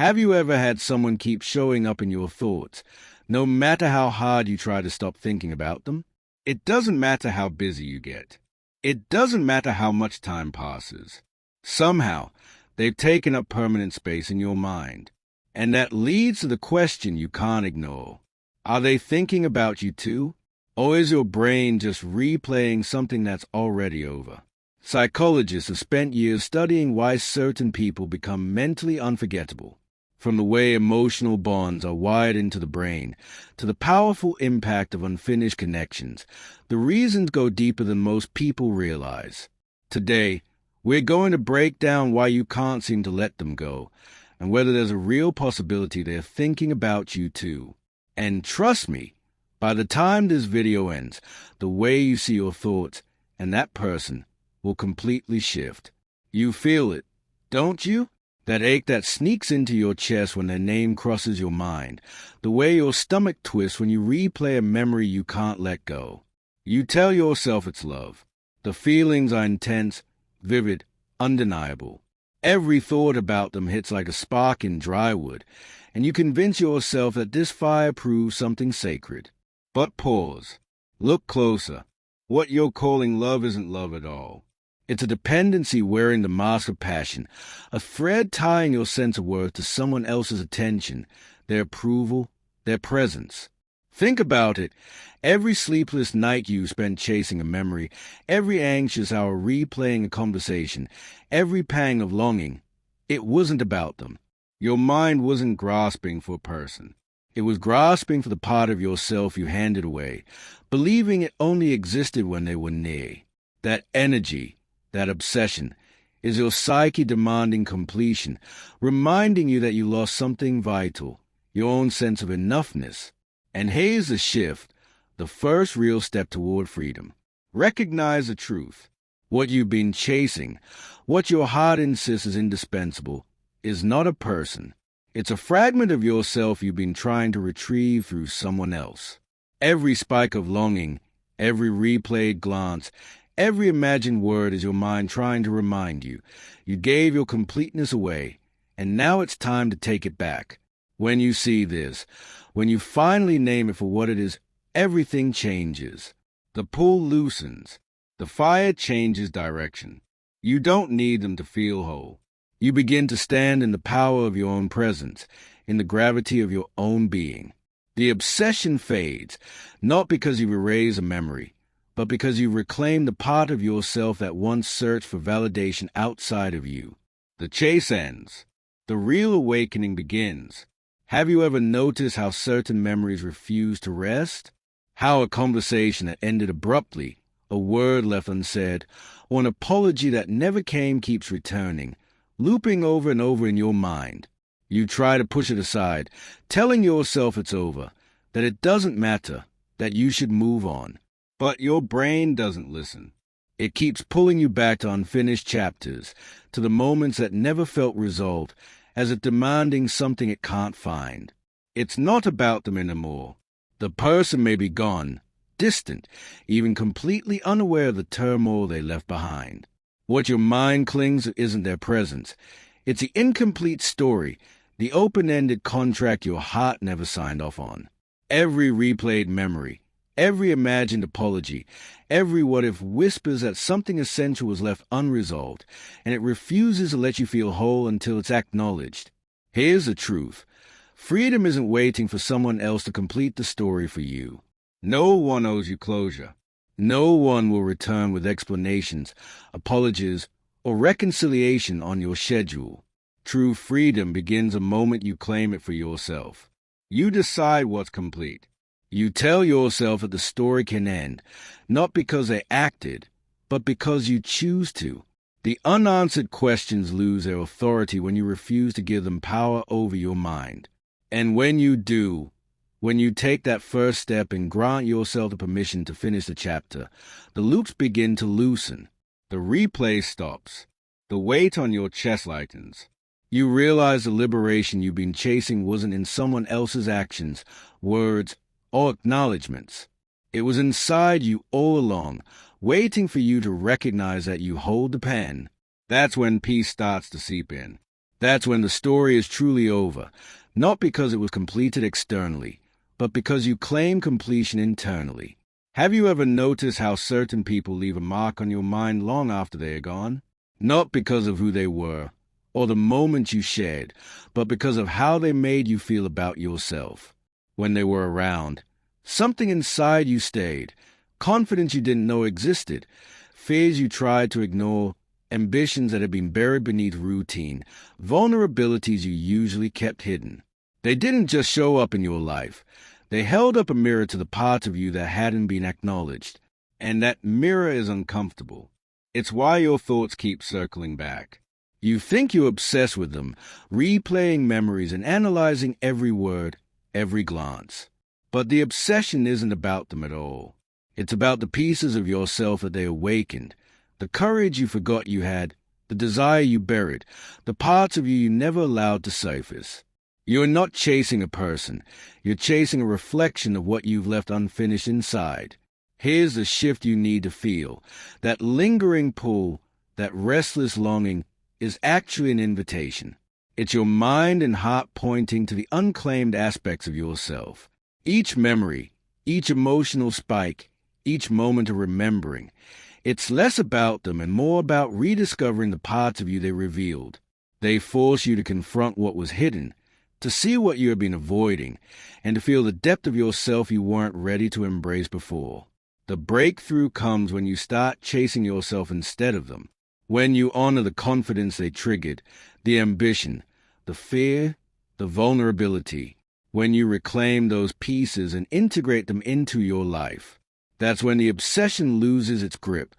Have you ever had someone keep showing up in your thoughts, no matter how hard you try to stop thinking about them? It doesn't matter how busy you get. It doesn't matter how much time passes. Somehow, they've taken up permanent space in your mind. And that leads to the question you can't ignore. Are they thinking about you too? Or is your brain just replaying something that's already over? Psychologists have spent years studying why certain people become mentally unforgettable. From the way emotional bonds are wired into the brain, to the powerful impact of unfinished connections, the reasons go deeper than most people realize. Today, we're going to break down why you can't seem to let them go, and whether there's a real possibility they're thinking about you too. And trust me, by the time this video ends, the way you see your thoughts and that person will completely shift. You feel it, don't you? That ache that sneaks into your chest when their name crosses your mind. The way your stomach twists when you replay a memory you can't let go. You tell yourself it's love. The feelings are intense, vivid, undeniable. Every thought about them hits like a spark in dry wood, and you convince yourself that this fire proves something sacred. But pause. Look closer. What you're calling love isn't love at all. It's a dependency wearing the mask of passion, a thread tying your sense of worth to someone else's attention, their approval, their presence. Think about it. Every sleepless night you spent chasing a memory, every anxious hour replaying a conversation, every pang of longing, it wasn't about them. Your mind wasn't grasping for a person. It was grasping for the part of yourself you handed away, believing it only existed when they were near. That energy, that obsession, is your psyche demanding completion, reminding you that you lost something vital, your own sense of enoughness. And here's the shift, the first real step toward freedom. Recognize the truth. What you've been chasing, what your heart insists is indispensable, is not a person. It's a fragment of yourself you've been trying to retrieve through someone else. Every spike of longing, every replayed glance, every imagined word is your mind trying to remind you. You gave your completeness away, and now it's time to take it back. When you see this, when you finally name it for what it is, everything changes. The pull loosens. The fire changes direction. You don't need them to feel whole. You begin to stand in the power of your own presence, in the gravity of your own being. The obsession fades, not because you've erased a memory, but because you reclaim the part of yourself that once searched for validation outside of you. The chase ends. The real awakening begins. Have you ever noticed how certain memories refuse to rest? How a conversation that ended abruptly, a word left unsaid, or an apology that never came keeps returning, looping over and over in your mind. You try to push it aside, telling yourself it's over, that it doesn't matter, that you should move on. But your brain doesn't listen. It keeps pulling you back to unfinished chapters, to the moments that never felt resolved, as if demanding something it can't find. It's not about them anymore. The person may be gone, distant, even completely unaware of the turmoil they left behind. What your mind clings to isn't their presence. It's the incomplete story, the open-ended contract your heart never signed off on. Every replayed memory, every imagined apology, every what-if whispers that something essential was left unresolved, and it refuses to let you feel whole until it's acknowledged. Here's the truth. Freedom isn't waiting for someone else to complete the story for you. No one owes you closure. No one will return with explanations, apologies, or reconciliation on your schedule. True freedom begins the moment you claim it for yourself. You decide what's complete. You tell yourself that the story can end, not because they acted, but because you choose to. The unanswered questions lose their authority when you refuse to give them power over your mind. And when you do, when you take that first step and grant yourself the permission to finish the chapter, the loops begin to loosen. The replay stops. The weight on your chest lightens. You realize the liberation you've been chasing wasn't in someone else's actions, words, or acknowledgments. It was inside you all along, waiting for you to recognize that you hold the pen. That's when peace starts to seep in. That's when the story is truly over, not because it was completed externally, but because you claim completion internally. Have you ever noticed how certain people leave a mark on your mind long after they are gone? Not because of who they were, or the moment you shared, but because of how they made you feel about yourself. When they were around, something inside you stayed, confidence you didn't know existed, fears you tried to ignore, ambitions that had been buried beneath routine, vulnerabilities you usually kept hidden. They didn't just show up in your life. They held up a mirror to the parts of you that hadn't been acknowledged, and that mirror is uncomfortable. It's why your thoughts keep circling back. You think you're obsessed with them, replaying memories and analyzing every word, every glance. But the obsession isn't about them at all. It's about the pieces of yourself that they awakened, the courage you forgot you had, the desire you buried, the parts of you never allowed to surface. You're not chasing a person. You're chasing a reflection of what you've left unfinished inside. Here's the shift you need to feel. That lingering pull, that restless longing, is actually an invitation. It's your mind and heart pointing to the unclaimed aspects of yourself. Each memory, each emotional spike, each moment of remembering. It's less about them and more about rediscovering the parts of you they revealed. They force you to confront what was hidden, to see what you have been avoiding, and to feel the depth of yourself you weren't ready to embrace before. The breakthrough comes when you start chasing yourself instead of them, when you honor the confidence they triggered, the ambition, the fear, the vulnerability, when you reclaim those pieces and integrate them into your life. That's when the obsession loses its grip,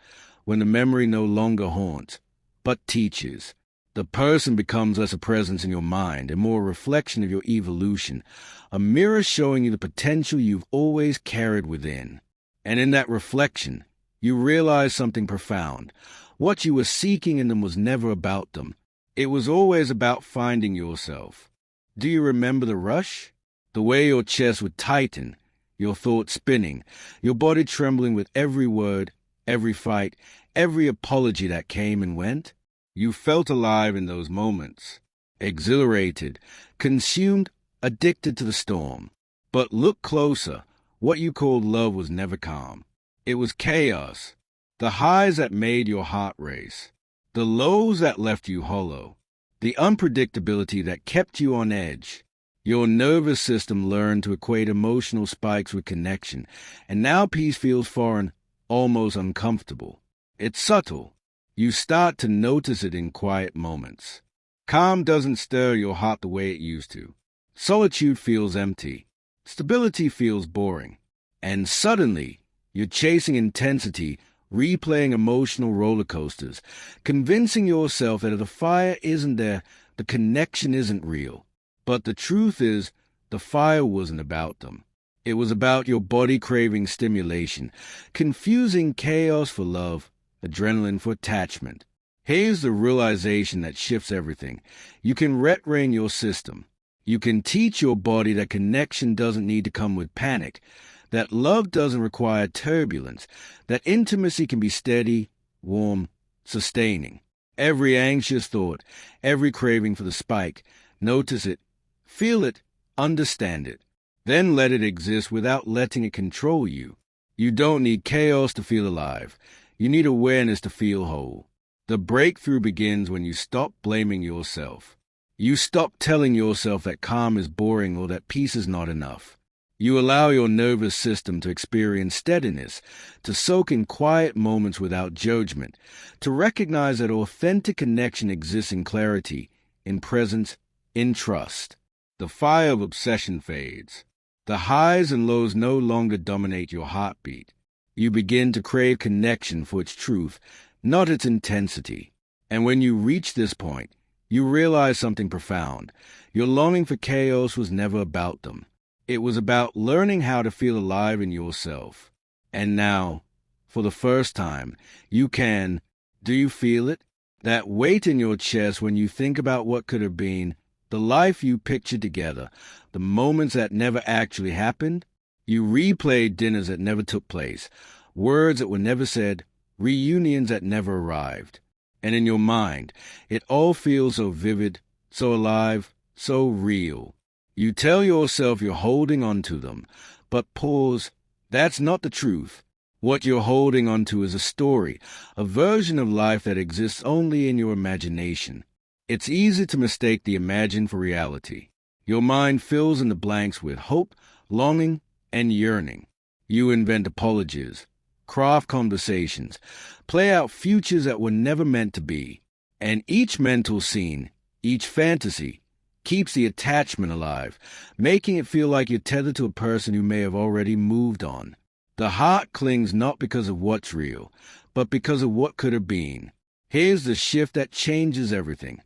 when the memory no longer haunts, but teaches. The person becomes less a presence in your mind and more a reflection of your evolution, a mirror showing you the potential you've always carried within. And in that reflection, you realize something profound. What you were seeking in them was never about them. It was always about finding yourself. Do you remember the rush? The way your chest would tighten, your thoughts spinning, your body trembling with every word, every fight, every apology that came and went? You felt alive in those moments, exhilarated, consumed, addicted to the storm. But look closer. What you called love was never calm. It was chaos. The highs that made your heart race. The lows that left you hollow. The unpredictability that kept you on edge. Your nervous system learned to equate emotional spikes with connection, and now peace feels foreign, almost uncomfortable. It's subtle. You start to notice it in quiet moments. Calm doesn't stir your heart the way it used to. Solitude feels empty. Stability feels boring. And suddenly, you're chasing intensity, replaying emotional roller coasters, convincing yourself that if the fire isn't there, the connection isn't real. But the truth is, the fire wasn't about them. It was about your body craving stimulation, confusing chaos for love, adrenaline for attachment. Here's the realization that shifts everything. You can retrain your system. You can teach your body that connection doesn't need to come with panic, that love doesn't require turbulence, that intimacy can be steady, warm, sustaining. Every anxious thought, every craving for the spike, notice it, feel it, understand it. Then let it exist without letting it control you. You don't need chaos to feel alive. You need awareness to feel whole. The breakthrough begins when you stop blaming yourself. You stop telling yourself that calm is boring or that peace is not enough. You allow your nervous system to experience steadiness, to soak in quiet moments without judgment, to recognize that authentic connection exists in clarity, in presence, in trust. The fire of obsession fades. The highs and lows no longer dominate your heartbeat. You begin to crave connection for its truth, not its intensity. And when you reach this point, you realize something profound. Your longing for chaos was never about them. It was about learning how to feel alive in yourself. And now, for the first time, you can. Do you feel it? That weight in your chest when you think about what could have been, the life you pictured together, the moments that never actually happened? You replayed dinners that never took place, words that were never said, reunions that never arrived. And in your mind, it all feels so vivid, so alive, so real. You tell yourself you're holding on to them, but pause. That's not the truth. What you're holding on to is a story, a version of life that exists only in your imagination. It's easy to mistake the imagined for reality. Your mind fills in the blanks with hope, longing, and yearning. You invent apologies, craft conversations, play out futures that were never meant to be. And each mental scene, each fantasy, keeps the attachment alive, making it feel like you're tethered to a person who may have already moved on. The heart clings not because of what's real, but because of what could have been. Here's the shift that changes everything.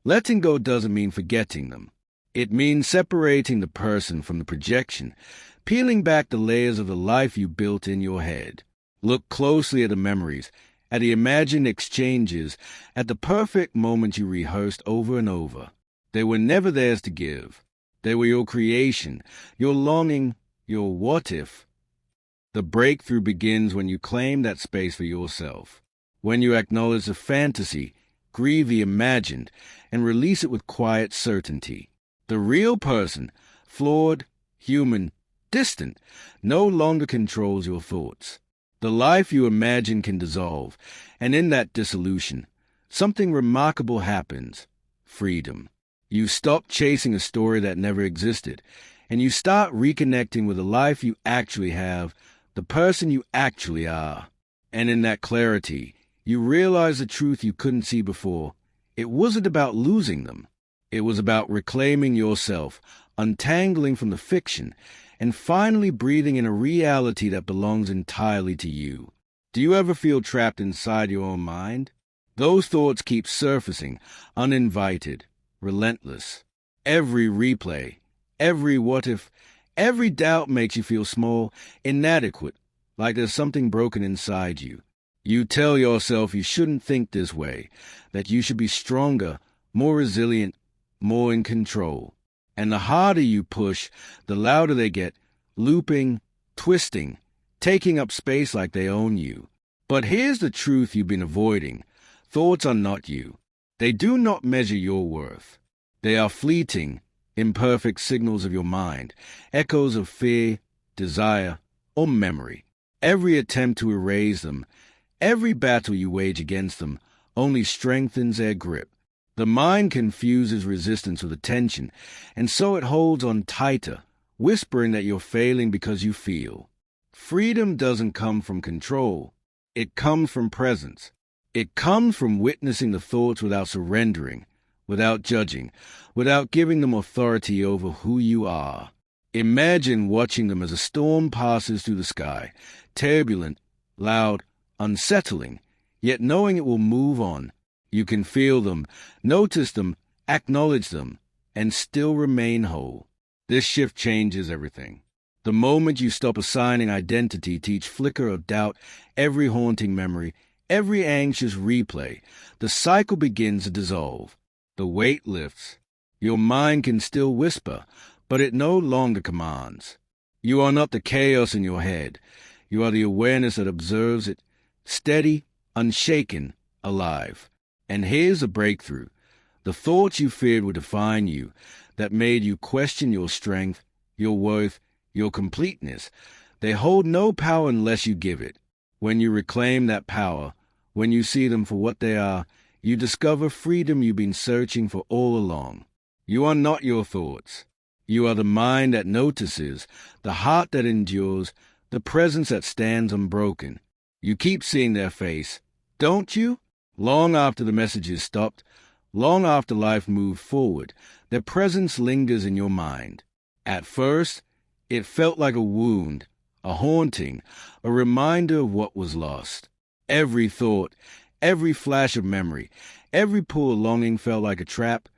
Letting go doesn't mean forgetting them. It means separating the person from the projection, peeling back the layers of the life you built in your head. Look closely at the memories, at the imagined exchanges, at the perfect moments you rehearsed over and over. They were never theirs to give. They were your creation, your longing, your what if. The breakthrough begins when you claim that space for yourself, when you acknowledge the fantasy, grieve the imagined, and release it with quiet certainty. The real person, flawed, human, distant, no longer controls your thoughts. The life you imagine can dissolve, and in that dissolution, something remarkable happens: freedom. You stop chasing a story that never existed, and you start reconnecting with the life you actually have, the person you actually are. And in that clarity, you realize the truth you couldn't see before. It wasn't about losing them. It was about reclaiming yourself, untangling from the fiction, and finally breathing in a reality that belongs entirely to you. Do you ever feel trapped inside your own mind? Those thoughts keep surfacing, uninvited, relentless. Every replay, every what if, every doubt makes you feel small, inadequate, like there's something broken inside you. You tell yourself you shouldn't think this way, that you should be stronger, more resilient, more in control. And the harder you push, the louder they get, looping, twisting, taking up space like they own you. But here's the truth you've been avoiding. Thoughts are not you. They do not measure your worth. They are fleeting, imperfect signals of your mind, echoes of fear, desire, or memory. Every attempt to erase them, every battle you wage against them, only strengthens their grip. The mind confuses resistance with attention, and so it holds on tighter, whispering that you're failing because you feel. Freedom doesn't come from control. It comes from presence. It comes from witnessing the thoughts without surrendering, without judging, without giving them authority over who you are. Imagine watching them as a storm passes through the sky, turbulent, loud, unsettling, yet knowing it will move on. You can feel them, notice them, acknowledge them, and still remain whole. This shift changes everything. The moment you stop assigning identity to each flicker of doubt, every haunting memory, every anxious replay, the cycle begins to dissolve. The weight lifts. Your mind can still whisper, but it no longer commands. You are not the chaos in your head. You are the awareness that observes it, steady, unshaken, alive. And here's a breakthrough. The thoughts you feared would define you, that made you question your strength, your worth, your completeness, they hold no power unless you give it. When you reclaim that power, when you see them for what they are, you discover freedom you've been searching for all along. You are not your thoughts. You are the mind that notices, the heart that endures, the presence that stands unbroken. You keep seeing their face, don't you? Long after the message is stopped, long after life moved forward, their presence lingers in your mind. At first, it felt like a wound, a haunting, a reminder of what was lost. Every thought, every flash of memory, every pull of longing felt like a trap,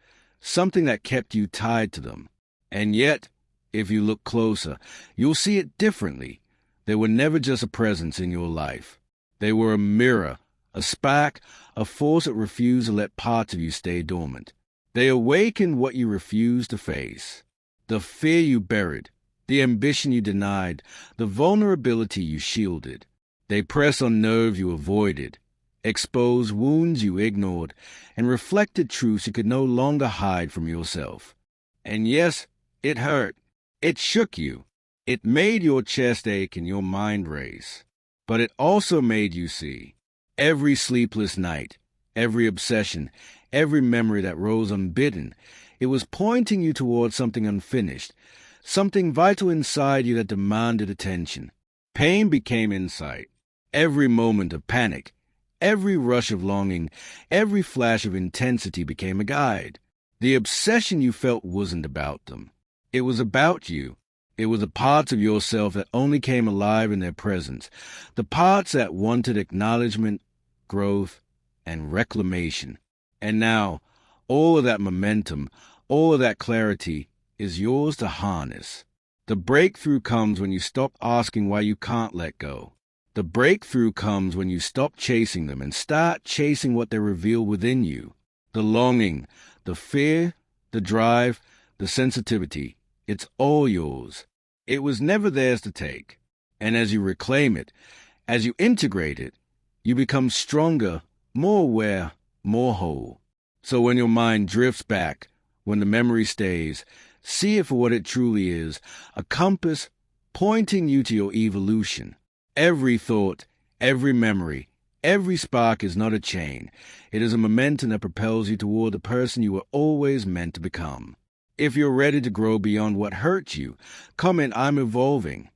something that kept you tied to them. And yet, if you look closer, you'll see it differently. They were never just a presence in your life. They were a mirror, a spark, a force that refused to let parts of you stay dormant. They awakened what you refused to face. The fear you buried, the ambition you denied, the vulnerability you shielded. They press on nerves you avoided, exposed wounds you ignored, and reflected truths you could no longer hide from yourself. And yes, it hurt. It shook you. It made your chest ache and your mind race. But it also made you see. Every sleepless night, every obsession, every memory that rose unbidden, it was pointing you towards something unfinished, something vital inside you that demanded attention. Pain became insight. Every moment of panic, every rush of longing, every flash of intensity became a guide. The obsession you felt wasn't about them. It was about you. It was the parts of yourself that only came alive in their presence, the parts that wanted acknowledgement, growth, and reclamation. And now, all of that momentum, all of that clarity is yours to harness. The breakthrough comes when you stop asking why you can't let go. The breakthrough comes when you stop chasing them and start chasing what they reveal within you. The longing, the fear, the drive, the sensitivity, it's all yours. It was never theirs to take. And as you reclaim it, as you integrate it, you become stronger, more aware, more whole. So when your mind drifts back, when the memory stays, see it for what it truly is, a compass pointing you to your evolution. Every thought, every memory, every spark is not a chain. It is a momentum that propels you toward the person you were always meant to become. If you're ready to grow beyond what hurt you, comment "I'm evolving."